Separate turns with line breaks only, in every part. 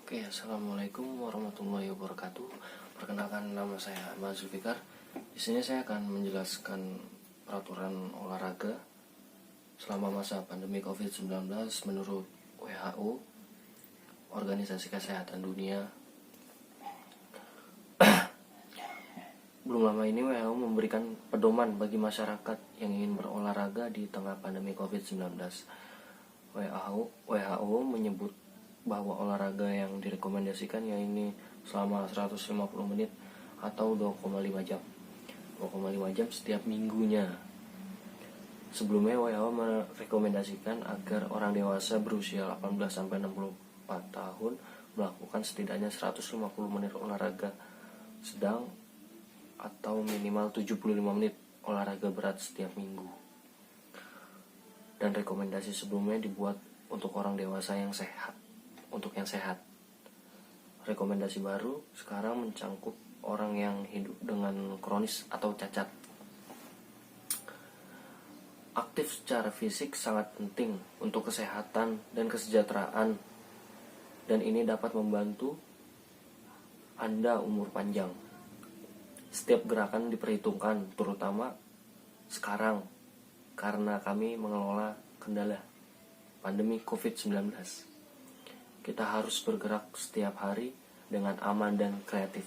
Oke, assalamualaikum warahmatullahi wabarakatuh. Perkenalkan, nama saya Ahmad Zulfikar. Di sini saya akan menjelaskan peraturan olahraga selama masa pandemi COVID-19 menurut WHO, Organisasi Kesehatan Dunia. Belum lama ini WHO memberikan pedoman bagi masyarakat yang ingin berolahraga di tengah pandemi COVID-19. WHO menyebut bahwa olahraga yang direkomendasikan yaitu selama 150 menit atau 2,5 jam. 2,5 jam setiap minggunya. Sebelumnya WHO merekomendasikan agar orang dewasa berusia 18-64 tahun melakukan setidaknya 150 menit olahraga sedang atau minimal 75 menit olahraga berat setiap minggu. Dan rekomendasi sebelumnya dibuat untuk orang dewasa yang sehat. Rekomendasi baru sekarang mencangkup orang yang hidup dengan kronis atau cacat. Aktif secara fisik sangat penting untuk kesehatan dan kesejahteraan, dan ini dapat membantu Anda umur panjang. Setiap gerakan diperhitungkan, terutama sekarang karena kami mengelola kendala pandemi COVID-19. Kita harus bergerak setiap hari dengan aman dan kreatif,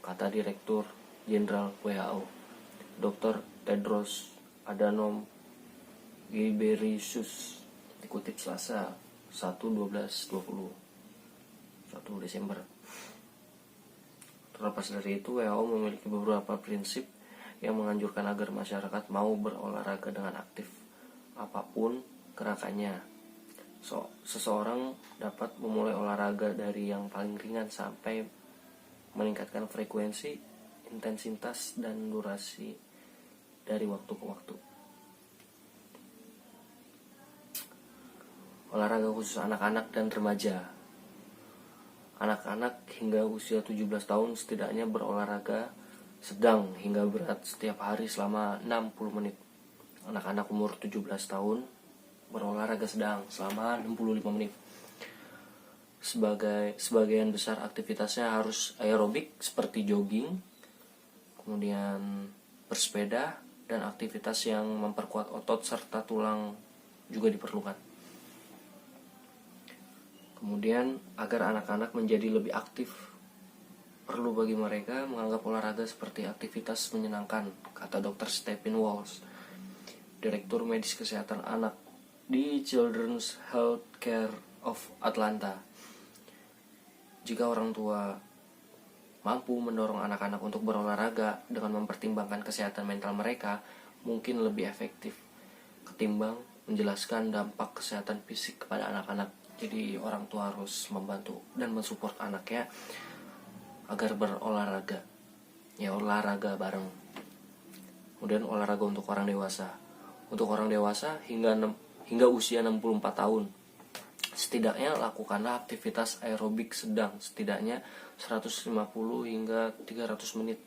kata Direktur Jenderal WHO, Dr. Tedros Adhanom Ghebreyesus, dikutip Selasa 1/12/20 1 Desember. Terlepas dari itu, WHO memiliki beberapa prinsip yang menganjurkan agar masyarakat mau berolahraga dengan aktif, apapun gerakannya. Seseorang dapat memulai olahraga dari yang paling ringan sampai meningkatkan frekuensi, intensitas, dan durasi dari waktu ke waktu. Olahraga khusus anak-anak dan remaja. Anak-anak hingga usia 17 tahun setidaknya berolahraga sedang hingga berat setiap hari selama 60 menit. Anak-anak umur 17 tahun berolahraga sedang selama 65 menit. Sebagian besar aktivitasnya harus aerobik seperti jogging, kemudian bersepeda, dan aktivitas yang memperkuat otot serta tulang juga diperlukan. Kemudian agar anak-anak menjadi lebih aktif, perlu bagi mereka menganggap olahraga seperti aktivitas menyenangkan, kata Dr. Stephen Walsh, Direktur Medis Kesehatan Anak di Children's Healthcare of Atlanta. Jika orang tua mampu mendorong anak-anak untuk berolahraga dengan mempertimbangkan kesehatan mental mereka, mungkin lebih efektif ketimbang menjelaskan dampak kesehatan fisik kepada anak-anak. Jadi orang tua harus membantu dan mensupport anaknya agar berolahraga. Ya, olahraga bareng. Kemudian olahraga untuk orang dewasa. Untuk orang dewasa hingga usia 64 tahun, setidaknya lakukanlah aktivitas aerobik sedang setidaknya 150 hingga 300 menit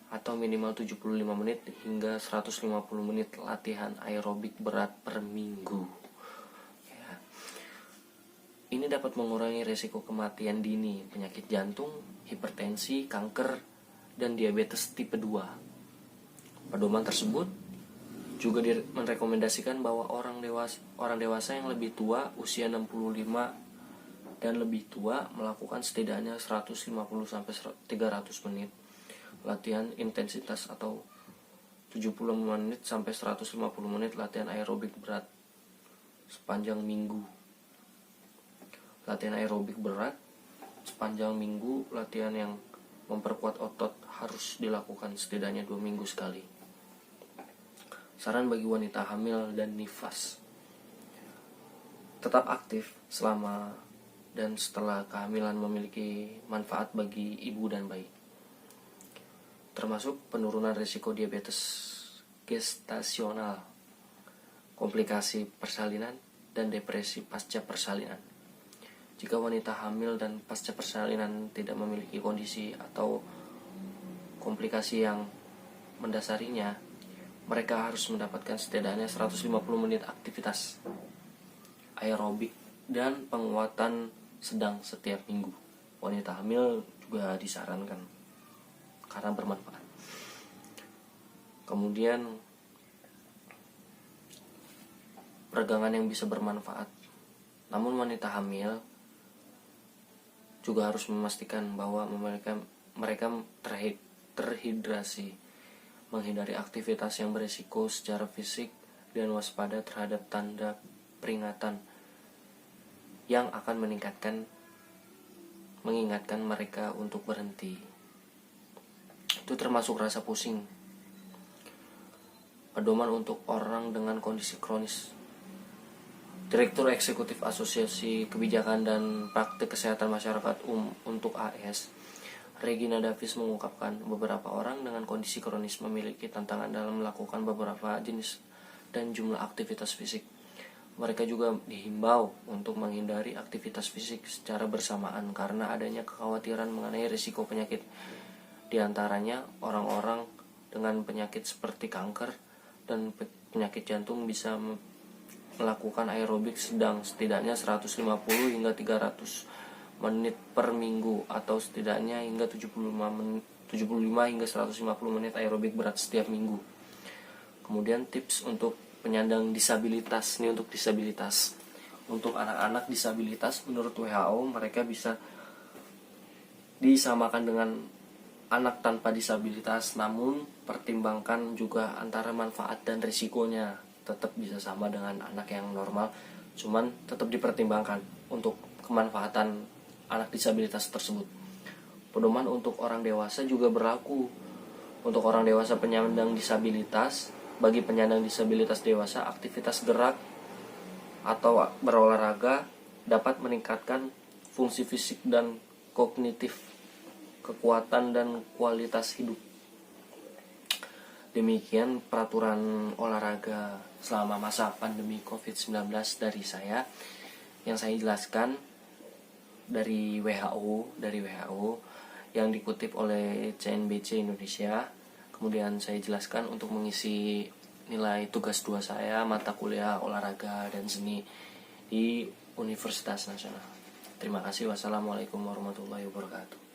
atau minimal 75 menit hingga 150 menit latihan aerobik berat per minggu. Ya. Ini dapat mengurangi risiko kematian dini, penyakit jantung, hipertensi, kanker, dan diabetes tipe 2. Pedoman tersebut juga merekomendasikan bahwa orang dewasa yang lebih tua, usia 65 dan lebih tua, melakukan setidaknya 150 sampai 300 menit latihan intensitas atau 70 menit sampai 150 menit latihan aerobik berat sepanjang minggu. Latihan aerobik berat sepanjang minggu, latihan yang memperkuat otot harus dilakukan setidaknya 2 minggu sekali. Saran bagi wanita hamil dan nifas: tetap aktif selama dan setelah kehamilan memiliki manfaat bagi ibu dan bayi, termasuk penurunan risiko diabetes gestasional, komplikasi persalinan, dan depresi pasca persalinan. Jika wanita hamil dan pasca persalinan tidak memiliki kondisi atau komplikasi yang mendasarinya, mereka harus mendapatkan setidaknya 150 menit aktivitas aerobik dan penguatan sedang setiap minggu. Wanita hamil juga disarankan karena bermanfaat. Kemudian peregangan yang bisa bermanfaat. Namun wanita hamil juga harus memastikan bahwa mereka terhidrasi, menghindari aktivitas yang berisiko secara fisik, dan waspada terhadap tanda peringatan yang akan mengingatkan mereka untuk berhenti. Itu termasuk rasa pusing. Pedoman untuk orang dengan kondisi kronis. Direktur Eksekutif Asosiasi Kebijakan dan Praktik Kesehatan Masyarakat untuk AS, Regina Davis, mengungkapkan beberapa orang dengan kondisi kronis memiliki tantangan dalam melakukan beberapa jenis dan jumlah aktivitas fisik. Mereka juga dihimbau untuk menghindari aktivitas fisik secara bersamaan karena adanya kekhawatiran mengenai risiko penyakit. Di antaranya, orang-orang dengan penyakit seperti kanker dan penyakit jantung bisa melakukan aerobik sedang setidaknya 150 hingga 300 menit per minggu, atau setidaknya hingga 75 hingga 150 menit aerobik berat setiap minggu. Kemudian tips untuk penyandang disabilitas. Ini untuk disabilitas. Untuk anak-anak disabilitas, menurut WHO mereka bisa disamakan dengan anak tanpa disabilitas, namun pertimbangkan juga antara manfaat dan risikonya. Tetap bisa sama dengan anak yang normal, cuman tetap dipertimbangkan untuk kemanfaatan anak disabilitas tersebut. Pedoman untuk orang dewasa juga berlaku. Untuk orang dewasa penyandang disabilitas, bagi penyandang disabilitas dewasa, aktivitas gerak atau berolahraga dapat meningkatkan fungsi fisik dan kognitif, kekuatan dan kualitas hidup. Demikian peraturan olahraga selama masa pandemi COVID-19 dari saya, yang saya jelaskan dari WHO yang dikutip oleh CNBC Indonesia. Kemudian saya jelaskan untuk mengisi nilai tugas 2 saya, mata kuliah olahraga dan seni di Universitas Nasional. Terima kasih. Wassalamualaikum warahmatullahi wabarakatuh.